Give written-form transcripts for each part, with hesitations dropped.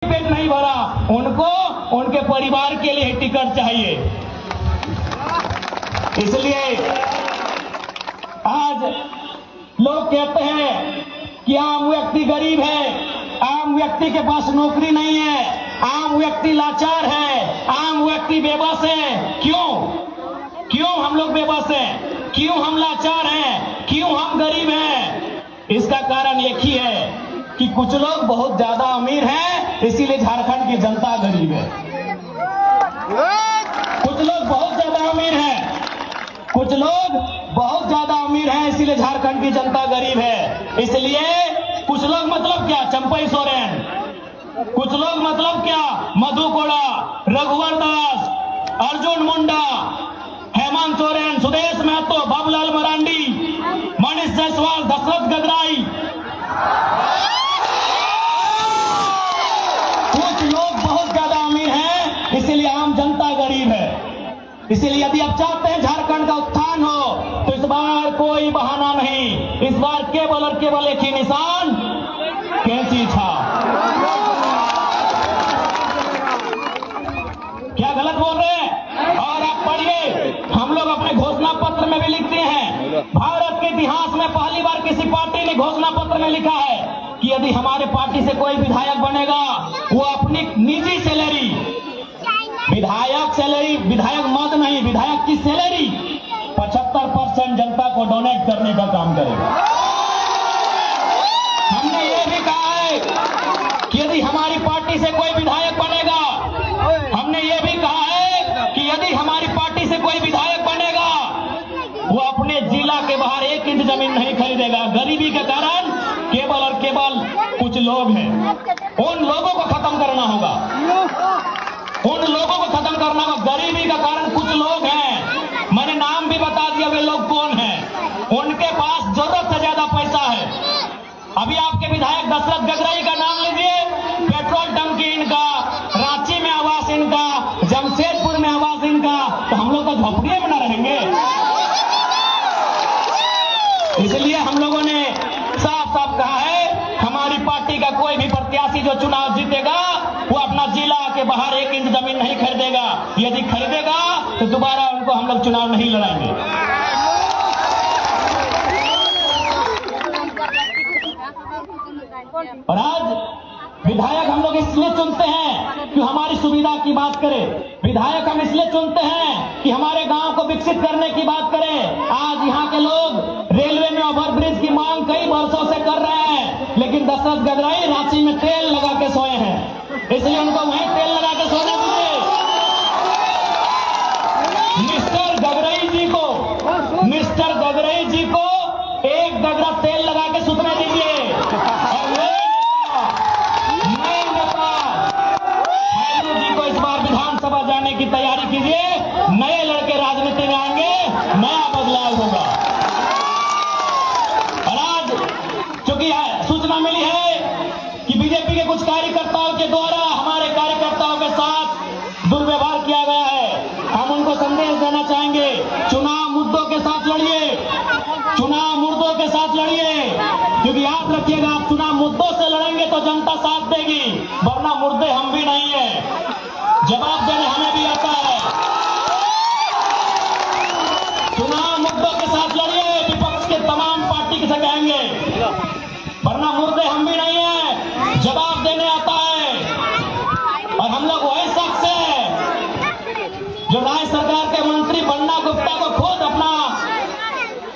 पेट नहीं भरा, उनको उनके परिवार के लिए टिकट चाहिए। इसलिए आज लोग कहते हैं कि आम व्यक्ति गरीब है, आम व्यक्ति के पास नौकरी नहीं है, आम व्यक्ति लाचार है, आम व्यक्ति बेबस है। क्यों हम लोग बेबस हैं? क्यों हम लाचार हैं? क्यों हम गरीब हैं? इसका कारण एक ही है कि कुछ लोग बहुत ज्यादा अमीर हैं, इसीलिए झारखंड की जनता गरीब है। कुछ लोग बहुत ज्यादा अमीर हैं, कुछ लोग बहुत ज्यादा अमीर हैं, इसीलिए झारखंड की जनता गरीब है। इसलिए कुछ लोग मतलब क्या, चंपई सोरेन, कुछ लोग मतलब क्या, मधु कोड़ा, रघुवर दास, अर्जुन मुंडा, हेमंत सोरेन, सुदेश महतो, बाबूलाल मरांडी, मनीष जायसवाल, दशरथ गगराई, कुछ लोग बहुत ज्यादा अमीर हैं, इसीलिए आम जनता गरीब है। इसलिए यदि आप चाहते हैं झारखंड का उत्थान हो तो इस बार कोई बहाना नहीं, इस बार केवल और केवल एक ही निशान, कैंची छाप। क्या गलत बोल रहे हैं? और आप पढ़िए, हम लोग अपने घोषणा पत्र में भी लिखते हैं, भारत के इतिहास में पहली बार किसी पार्टी ने घोषणा पत्र में लिखा है कि यदि हमारे पार्टी से कोई विधायक बनेगा वो अपनी निजी सैलरी, विधायक मद नहीं, विधायक की सैलरी 75% जनता को डोनेट करने का काम करेगा। हमने ये भी कहा है कि यदि हमारी पार्टी से कोई विधायक बनेगा, हमने ये भी कहा है कि यदि हमारी पार्टी से कोई विधायक बनेगा वो अपने जिला के बाहर 1 इंच जमीन नहीं खरीदेगा। गरीबी के कारण केवल और केवल कुछ लोग हैं, उन लोगों को खत्म करना होगा, उन लोगों को खत्म करना होगा। गरीबी का कारण कुछ लोग हैं, मैंने नाम भी बता दिया वे लोग कौन हैं। उनके पास जरूरत से ज्यादा पैसा है। अभी आपके विधायक दशरथ गगराई का नाम लीजिए, पेट्रोल टंकी इनका, रांची में आवास इनका, जमशेदपुर में आवास इनका, तो हम लोग तो झोपड़ियों में न रहेंगे। इसलिए हम लोगों ने साफ साफ कहा है, हमारी पार्टी का कोई भी प्रत्याशी जो चुनाव जीतेगा वो अपना जिला के बाहर 1 इंच जमीन नहीं खरीदेगा। यदि खरीदेगा तो दोबारा उनको हम लोग चुनाव नहीं लड़ाएंगे। और आज विधायक हम लोग इसलिए चुनते हैं कि हमारी सुविधा की बात करें, विधायक हम इसलिए चुनते हैं कि हमारे गांव को विकसित करने की बात करें। आज यहाँ के लोग रेलवे में ओवरब्रिज की मांग कई वर्षों से कर रहे हैं, लेकिन दशरथ गगराई रांची में तेल लगा के सोए हैं, इसलिए उनको वहीं तेल लगा के सोने दीजिए। मिस्टर गगराई जी को 1 गगरा तेल लगा के सुतने दीजिए। और नए नेता हैदू जी को इस बार विधानसभा जाने की तैयारी कीजिए, नए लड़के राजनीति में आएंगे, नया बदलाव होगा। और आज चूंकि सूचना मिली है कि बीजेपी के कुछ कार्यकर्ताओं के द्वारा हमारे कार्यकर्ताओं के साथ दुर्व्यवहार किया गया है, हम उनको संदेश देना चाहेंगे, चुनाव मुद्दों के साथ लड़िए, चुनाव मुद्दों के साथ लड़िए, क्योंकि याद रखिएगा आप चुनाव मुद्दों से लड़ेंगे तो जनता साथ देगी, वरना मुद्दे हम भी नहीं है, जवाब देने हमें भी आता है। चुनाव मुद्दों के साथ लड़िए, विपक्ष के तमाम पार्टी से कहेंगे, वरना मुद्दे हम भी नहीं है, जवाब देने आता है। और हम लोग वही शख्स है जो राज्य सरकार के मंत्री बन्ना गुप्ता को खुद अपना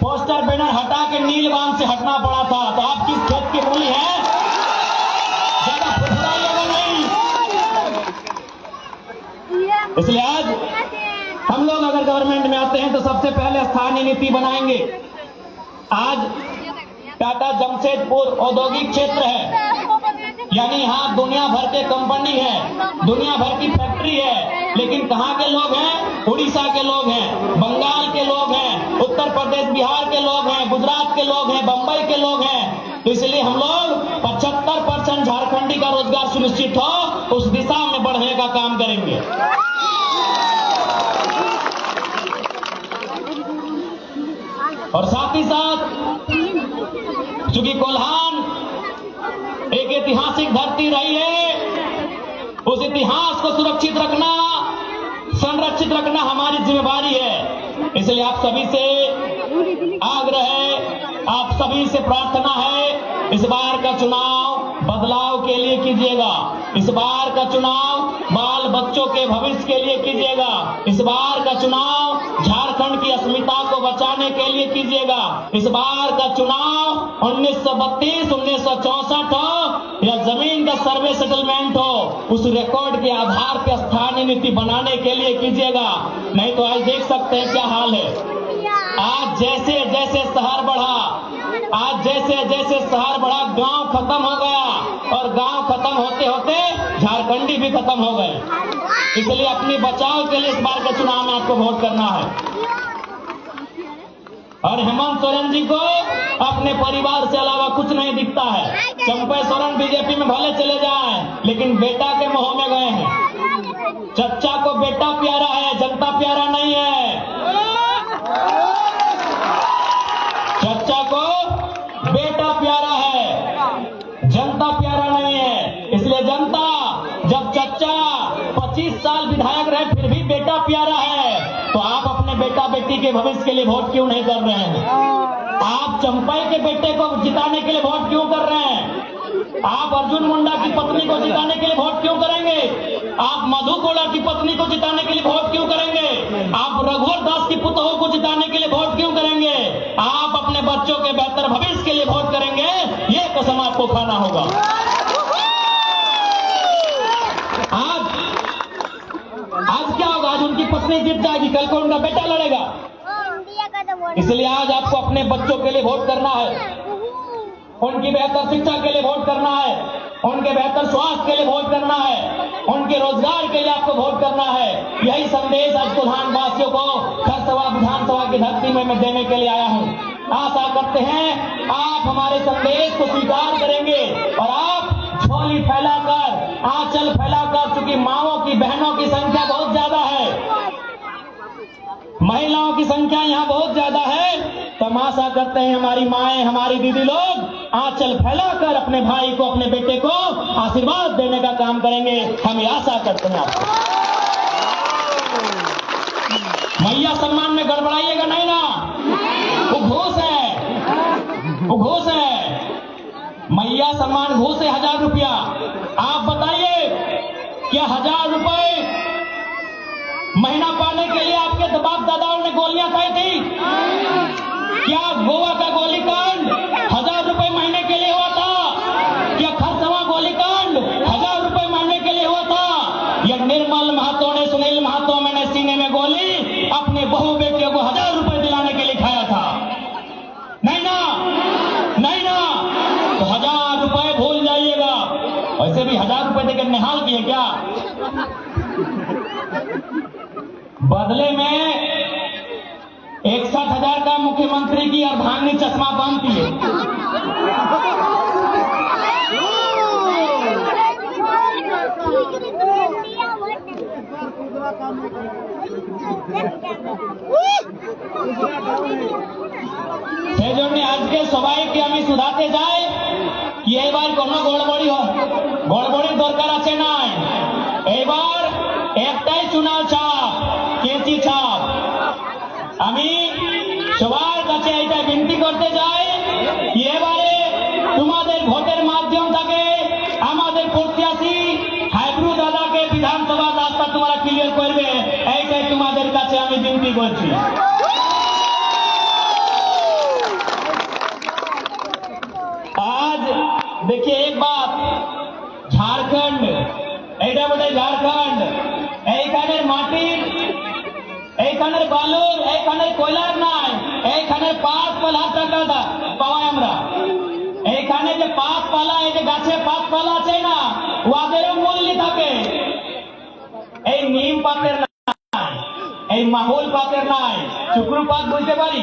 पोस्टर बैनर हटा के नीलवान से हटना पड़ा था। तो आप किस खेत की मूली है, ज्यादा फुसलाइएगा नहीं। इसलिए आज हम लोग अगर गवर्नमेंट में आते हैं तो सबसे पहले स्थानीय नीति बनाएंगे। आज टाटा जमशेदपुर औद्योगिक क्षेत्र है, यानी यहाँ दुनिया भर के कंपनी है, दुनिया भर की फैक्ट्री है, लेकिन कहाँ के लोग हैं? उड़ीसा के लोग हैं, बंगाल के लोग हैं, उत्तर प्रदेश बिहार के लोग हैं, गुजरात के लोग हैं, बंबई के लोग हैं। तो इसलिए हम लोग 75% झारखंडी का रोजगार सुनिश्चित हो उस दिशा में बढ़ने का काम करेंगे। और साथ ही साथ चूंकि कोल्हान एक ऐतिहासिक धरती रही है, इतिहास को सुरक्षित रखना, संरक्षित रखना हमारी जिम्मेवारी है। इसलिए आप सभी से आग्रह है, आप सभी से प्रार्थना है, इस बार का चुनाव बदलाव के लिए कीजिएगा। इस बार का चुनाव बाल बच्चों के भविष्य के लिए कीजिएगा। इस बार का चुनाव झारखंड की अस्मिता को बचाने के लिए कीजिएगा। इस बार का चुनाव 1932, 1964 हो या जमीन का सर्वे सेटलमेंट हो, उस रिकॉर्ड के आधार पर स्थानीय नीति बनाने के लिए कीजिएगा। नहीं तो आज देख सकते हैं क्या हाल है। आज जैसे जैसे शहर बढ़ा, गांव खत्म हो गया और गांव खत्म होते होते झारखंडी भी खत्म हो गए। इसलिए अपने बचाव के लिए इस बार के चुनाव में आपको वोट करना है। और हेमंत सोरेन जी को अपने परिवार से अलावा कुछ नहीं दिखता है। चंपई सोरेन बीजेपी में भले चले जाएं, लेकिन बेटा के मोह में गए हैं। चच्चा को बेटा प्यारा है, जनता प्यारा नहीं है। चच्चा को बेटा प्यारा है, जनता प्यारा नहीं है। इसलिए जनता, जब चच्चा 25 साल विधायक रहे फिर भी बेटा प्यारा है, तो आप अपने बेटा बेटी के भविष्य के लिए वोट क्यों नहीं कर रहे हैं? आप चंपई के बेटे को जिताने के लिए वोट क्यों कर रहे हैं? आप अर्जुन मुंडा की पत्नी को जिताने के लिए वोट क्यों करेंगे? आप मधु कोड़ा की पत्नी को जिताने के लिए वोट क्यों करेंगे? आप रघुवर दास की पुतों को जिताने के लिए वोट क्यों करेंगे? आप अपने बच्चों के बेहतर भविष्य के लिए वोट करेंगे, ये कसम आपको खाना होगा। आज क्या होगा? आज उनकी पत्नी जीत जाएगी, कल को उनका बेटा लड़ेगा। इसलिए आज आपको अपने बच्चों के लिए वोट करना है, उनकी बेहतर शिक्षा के लिए वोट करना है, उनके बेहतर स्वास्थ्य के लिए वोट करना है, उनके रोजगार के लिए आपको वोट करना है। यही संदेश आज कोल्हान वासियों को खरसवा विधानसभा की धरती में मैं देने के लिए आया हूं। आशा करते हैं आप हमारे संदेश को स्वीकार करेंगे और आप झोली फैलाकर, आंचल फैलाकर, चूंकि माओं की, बहनों की संख्या बहुत ज्यादा है, महिलाओं की संख्या यहाँ बहुत ज्यादा है, तो हम आशा करते हैं हमारी माएं, हमारी दीदी लोग आंचल फैलाकर अपने भाई को, अपने बेटे को आशीर्वाद देने का काम करेंगे। हम ये आशा करते हैं आपको। मैया सम्मान में गड़बड़ाइएगा नहीं ना, वो घूस है, वो घूस है। मैया सम्मान घूस है 1000 रुपया। आप बताइए, क्या 1000 रुपए महीना पाने के लिए आपके बाप दादाओं ने गोलियां खाई थी? क्या गोवा का गोलीकांड 1000 रुपए महीने के लिए हुआ था? क्या खरसवा गोलीकांड 1000 रुपए महीने के लिए हुआ था? या निर्मल महतो ने, सुनील महतो मैंने सीने में गोली अपने बहू बेटियों को 1000 रुपए दिलाने के लिए खाया था? नहीं ना, नहीं ना। तो 1000 रुपए भूल जाइएगा। वैसे भी 1000 रुपए देकर निहाल किए क्या? बदले में 61,000 का मुख्यमंत्री की अर्धांगिनी चश्मा बांधती है। সেজন্য আজকে সবাইকে আমি শুধাতে যাই কি এবার কোনো গড়বড়ির দরকার আছে নাই। এবার একটাই চুনাव চাপ, কেঁচি ছাপ। আমি সবার কাছে এটা বিনতি করতে যাই, এবারে তোমাদের ভোটের মাধ্যম থেকে আমাদের প্রত্যাশী হাইব্রু দাদাকে বিধানসভার রাস্তা তোমরা ক্লিয়ার করবে, এইটাই তোমাদের কাছে আমি বিনতি করছি। आज देखिए एक बात, झारखंड, এইটা বটে ঝাড়খণ্ড, এইখানের মাটি, এইখানের বালুর, এইখানের কয়লার নাই, এইখানের পাত পালার টাকা পাওয়াই আমরা। এইখানে যে পাত পালা, এই যে গাছে পাত পালা আছে না, ওদেরও মূল্য থাকে। এই নিম পাতের নাই, এই মাহুল পাতের নাই। চুকরু পাত বুঝতে পারি,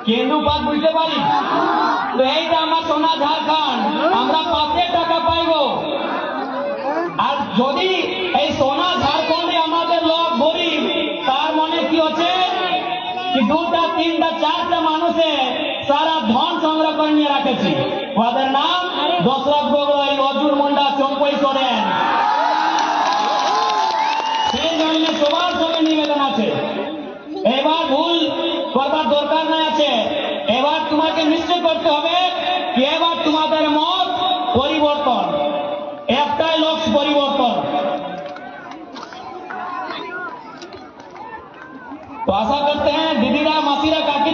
কেন্দু পাত বুঝতে পারি। তো এইটা আমার সোনা ঝাড়খণ্ড, আমরা পাতের টাকা পাইব। আর যদি এই সোনা ঝাড়খণ্ডে আমাদের লোক গরিব, তার মনে কি হচ্ছে কি 2টা 3টা 4টা মানুষে সারা ধন সংগ্রহ করে নিয়ে রাখেছি। ওদের নাম দশরথ গগৈ, অর্জুন মুন্ডা, চম্পই সোরেন। তোমাকে নিশ্চয় করতে হবে কি এবার তোমাদের মত পরিবর্তন, একটাই লক্ষ্য পরিবর্তন। तो आशा करते हैं दीदीरा मासीरा काकी